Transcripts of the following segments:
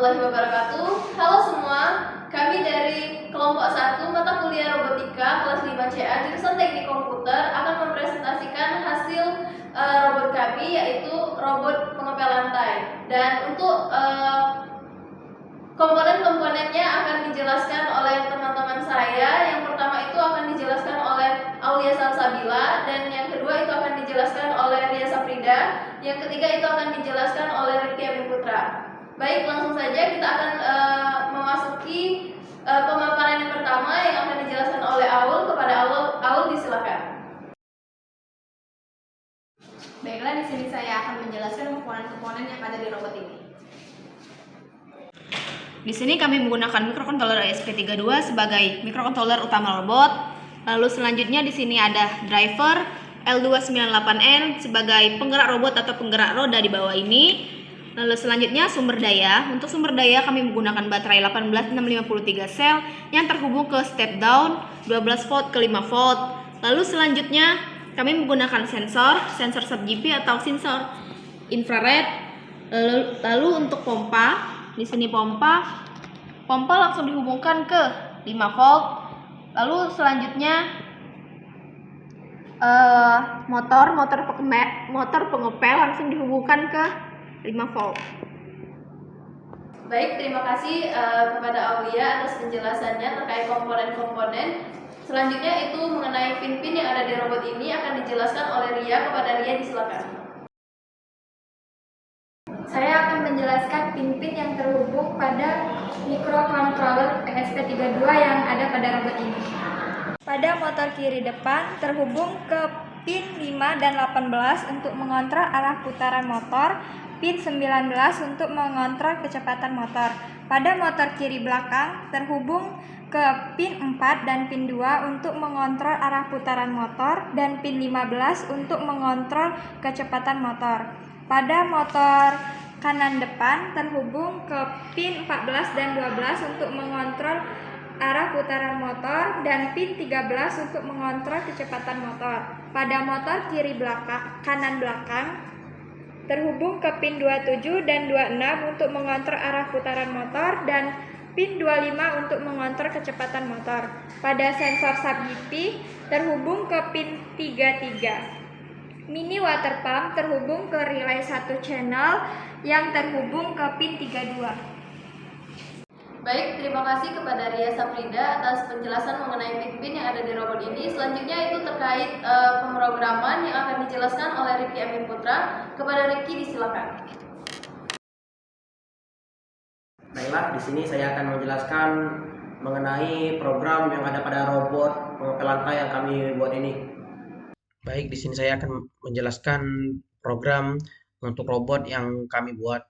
warahmatullahi wabarakatuh. Halo semua, kami dari kelompok 1 mata kuliah robotika kelas 5CA jurusan teknik komputer akan mempresentasikan hasil robot kami, yaitu robot pengepel lantai. Dan untuk komponen-komponennya akan dijelaskan oleh teman-teman saya. Yang pertama itu akan dijelaskan oleh Aulia Salsabila, dan yang kedua itu akan dijelaskan oleh Ria Safrida, yang ketiga itu akan dijelaskan oleh Rifki Amin Putra. Baik, langsung saja kita akan memasuki pemaparan yang pertama yang akan dijelaskan oleh Aul. Kepada Aul disilakan. Baiklah, di sini saya akan menjelaskan komponen-komponen yang ada di robot ini. Di sini kami menggunakan microcontroller ESP32 sebagai microcontroller utama robot. Lalu selanjutnya di sini ada driver L298N sebagai penggerak robot atau penggerak roda di bawah ini. Lalu selanjutnya sumber daya. Untuk sumber daya kami menggunakan baterai 18653 sel yang terhubung ke step down 12 volt ke 5 volt. Lalu selanjutnya kami menggunakan sensor sub-GP atau sensor infrared. Lalu untuk pompa, di sini pompa langsung dihubungkan ke 5 volt. Lalu selanjutnya motor pengepel langsung dihubungkan ke 5 volt. Baik, terima kasih kepada Aulia atas penjelasannya terkait komponen-komponen. Selanjutnya itu mengenai pin-pin yang ada di robot ini akan dijelaskan oleh Ria. Kepada Ria disilakan. Saya akan menjelaskan pin-pin yang terhubung pada microcontroller ESP32 yang ada pada robot ini. Pada motor kiri depan terhubung ke pin 5 dan 18 untuk mengontrol arah putaran motor, pin 19 untuk mengontrol kecepatan motor. Pada motor kiri belakang terhubung ke pin 4 dan pin 2 untuk mengontrol arah putaran motor, dan pin 15 untuk mengontrol kecepatan motor. Pada motor kanan depan terhubung ke pin 14 dan 12 untuk mengontrol arah putaran motor, dan pin 13 untuk mengontrol kecepatan motor. Pada motor kiri kanan belakang terhubung ke pin 27 dan 26 untuk mengontrol arah putaran motor, dan pin 25 untuk mengontrol kecepatan motor. Pada sensor sub-GP terhubung ke pin 33. Mini water pump terhubung ke relay 1 channel yang terhubung ke pin 32. Baik, terima kasih kepada Ria Safrida atas penjelasan mengenai pin-pin yang ada di robot ini. Selanjutnya itu terkait pemrograman yang akan dijelaskan oleh Rifki Amin Putra. Kepada Rifki disilakan. Baiklah, di sini saya akan menjelaskan mengenai program yang ada pada robot pengepel lantai yang kami buat ini. Baik, di sini saya akan menjelaskan program untuk robot yang kami buat.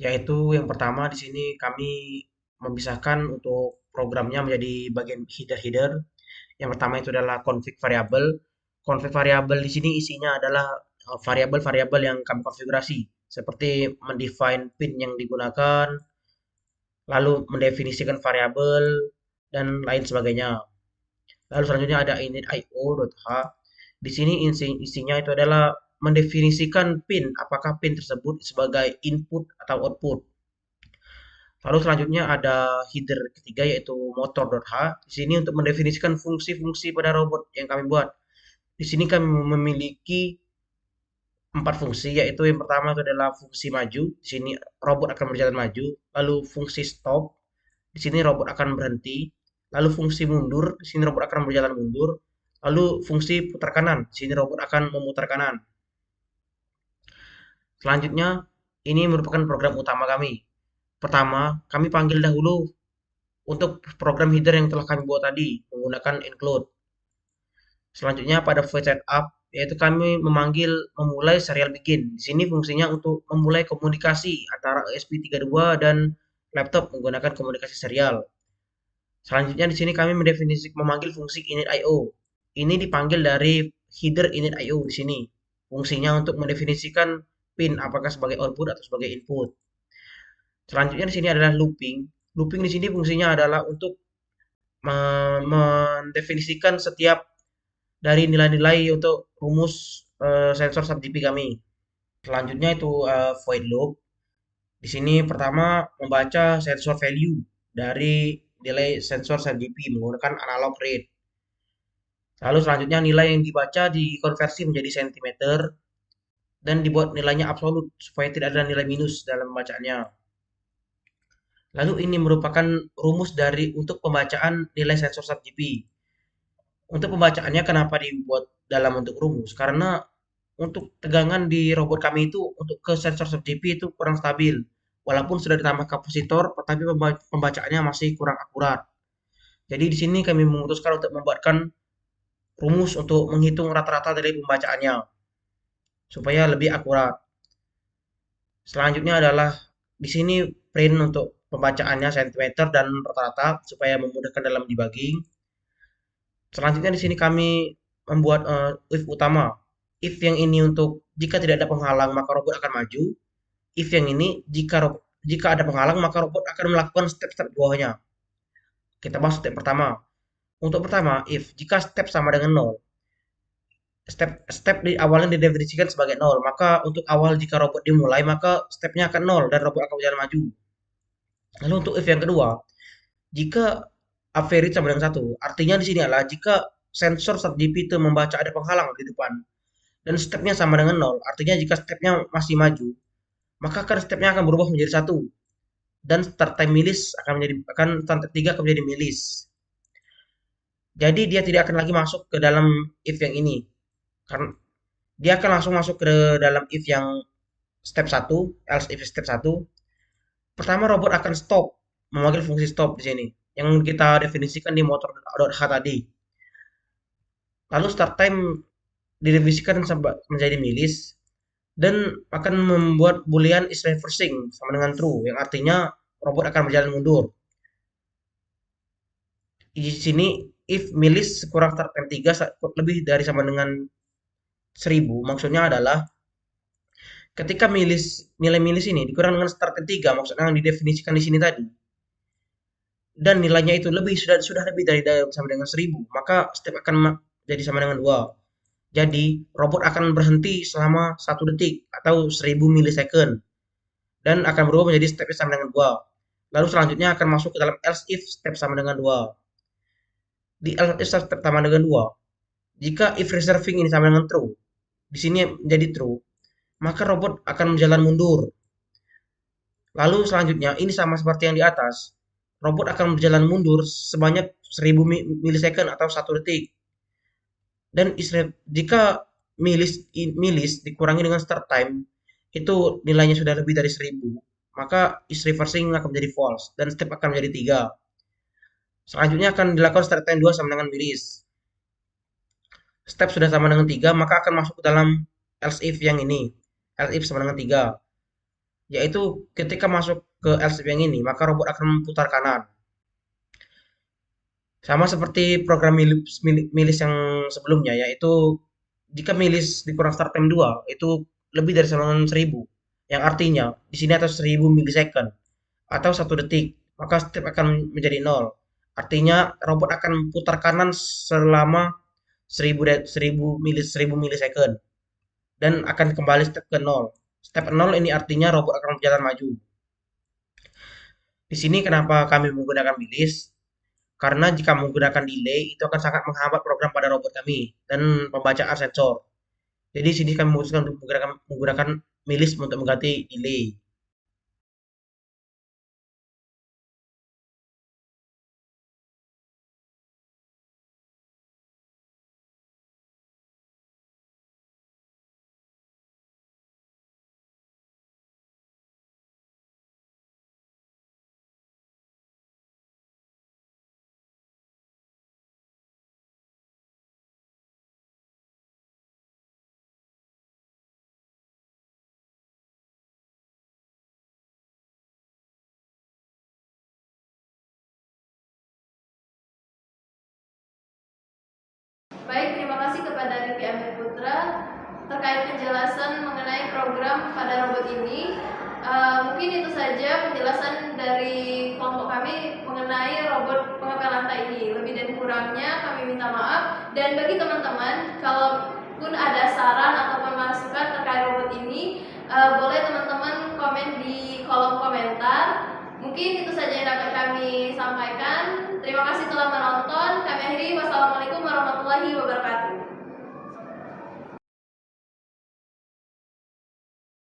Yaitu yang pertama di sini kami memisahkan untuk programnya menjadi bagian header. Yang pertama itu adalah config variable. Config variable di sini isinya adalah variabel-variabel yang kami konfigurasi, seperti mendefine pin yang digunakan, lalu mendefinisikan variabel dan lain sebagainya. Lalu selanjutnya ada init.io.h. Di sini isinya itu adalah mendefinisikan pin, apakah pin tersebut sebagai input atau output. Lalu selanjutnya ada header ketiga yaitu motor.h. Di sini untuk mendefinisikan fungsi-fungsi pada robot yang kami buat. Di sini kami memiliki 4 fungsi, yaitu yang pertama itu adalah fungsi maju. Di sini robot akan berjalan maju. Lalu fungsi stop. Di sini robot akan berhenti. Lalu fungsi mundur. Di sini robot akan berjalan mundur. Lalu fungsi putar kanan. Di sini robot akan memutar kanan. Selanjutnya, ini merupakan program utama kami. Pertama, kami panggil dahulu untuk program header yang telah kami buat tadi menggunakan include. Selanjutnya pada void setup, yaitu kami memulai serial begin. Di sini fungsinya untuk memulai komunikasi antara ESP32 dan laptop menggunakan komunikasi serial. Selanjutnya di sini kami memanggil fungsi init.io. Ini dipanggil dari header init.io di sini. Fungsinya untuk mendefinisikan pin apakah sebagai output atau sebagai input. Selanjutnya di sini adalah looping. Looping di sini fungsinya adalah untuk mendefinisikan setiap dari nilai-nilai untuk rumus sensor sub-GP kami. Selanjutnya itu void loop. Di sini pertama membaca sensor value dari nilai sensor SatGP menggunakan analog rate. Lalu selanjutnya nilai yang dibaca dikonversi menjadi sentimeter dan dibuat nilainya absolut supaya tidak ada nilai minus dalam pembacaannya. Lalu ini merupakan rumus untuk pembacaan nilai sensor SatGP. Untuk pembacaannya kenapa dibuat dalam bentuk rumus? Karena untuk tegangan di robot kami itu untuk ke sensor SatGP itu kurang stabil. Walaupun sudah ditambah kapasitor, tetapi pembacaannya masih kurang akurat. Jadi di sini kami memutuskan untuk membuatkan rumus untuk menghitung rata-rata dari pembacaannya supaya lebih akurat. Selanjutnya adalah di sini print untuk pembacaannya sentimeter dan rata-rata supaya memudahkan dalam debugging. Selanjutnya di sini kami membuat if utama. If yang ini untuk jika tidak ada penghalang maka robot akan maju. If yang ini jika ada penghalang maka robot akan melakukan step-step di bawahnya. Kita bahas step pertama. Untuk pertama, if jika step sama dengan 0, step di awalnya didefinisikan sebagai 0, maka untuk awal jika robot dimulai maka stepnya akan 0 dan robot akan berjalan maju. Lalu untuk if yang kedua, jika average sama dengan 1, artinya di sini adalah jika sensor SatGP itu membaca ada penghalang di depan dan stepnya sama dengan 0, artinya jika stepnya masih maju, maka stepnya akan berubah menjadi 1 dan start time milis start time 3 akan menjadi milis. Jadi dia tidak akan lagi masuk ke dalam if yang ini. Karena dia akan langsung masuk ke dalam if yang step 1, else if step 1. Pertama robot akan stop, memanggil fungsi stop di sini yang kita definisikan di motor.h tadi. Lalu start time didefinisikan menjadi milis dan akan membuat boolean is reversing sama dengan true yang artinya robot akan berjalan mundur. Di sini if milis kurang start time 3 lebih dari sama dengan 1000, maksudnya adalah ketika nilai milis ini dikurang dengan start time 3, maksudnya yang didefinisikan di sini tadi, dan nilainya itu sudah lebih dari sama dengan 1000, maka step akan jadi sama dengan 2. Jadi robot akan berhenti selama 1 detik atau 1000 milisecond dan akan berubah menjadi step sama dengan 2. Lalu selanjutnya akan masuk ke dalam else if step sama dengan 2. Di else if step sama dengan 2, jika if reserving ini sama dengan true, di sini menjadi true, maka robot akan berjalan mundur. Lalu selanjutnya ini sama seperti yang di atas, robot akan berjalan mundur sebanyak 1000 milisecond atau 1 detik. Dan jika milis dikurangi dengan start time, itu nilainya sudah lebih dari 1000, maka is reversing akan menjadi false dan step akan menjadi 3. Selanjutnya akan dilakukan start time 2 sama dengan milis. Step sudah sama dengan 3, maka akan masuk ke dalam else if yang ini. Else if sama dengan 3. Yaitu ketika masuk ke else if yang ini, maka robot akan memutar kanan. Sama seperti program milis yang sebelumnya, yaitu jika milis dikurang start time 2, itu lebih dari sama dengan 1000. Yang artinya, di sini atas 1000 milisecond atau 1 detik, maka step akan menjadi 0. Artinya, robot akan putar kanan selama 1000 milisecond dan akan kembali step ke 0. Step 0 ini artinya robot akan berjalan maju. Di sini kenapa kami menggunakan milis? Karena jika menggunakan delay itu akan sangat menghambat program pada robot kami dan pembacaan sensor. Jadi di sini kami memutuskan untuk menggunakan milis untuk mengganti delay. Baik, terima kasih kepada Rifki Amir Putra terkait penjelasan mengenai program pada robot ini. Mungkin itu saja penjelasan dari kelompok kami mengenai robot pengepel lantai ini. Lebih dan kurangnya kami minta maaf. Dan bagi teman-teman, kalaupun ada saran atau masukan terkait robot ini, boleh teman-teman komen di kolom Mungkin itu saja yang dapat kami sampaikan. Terima kasih telah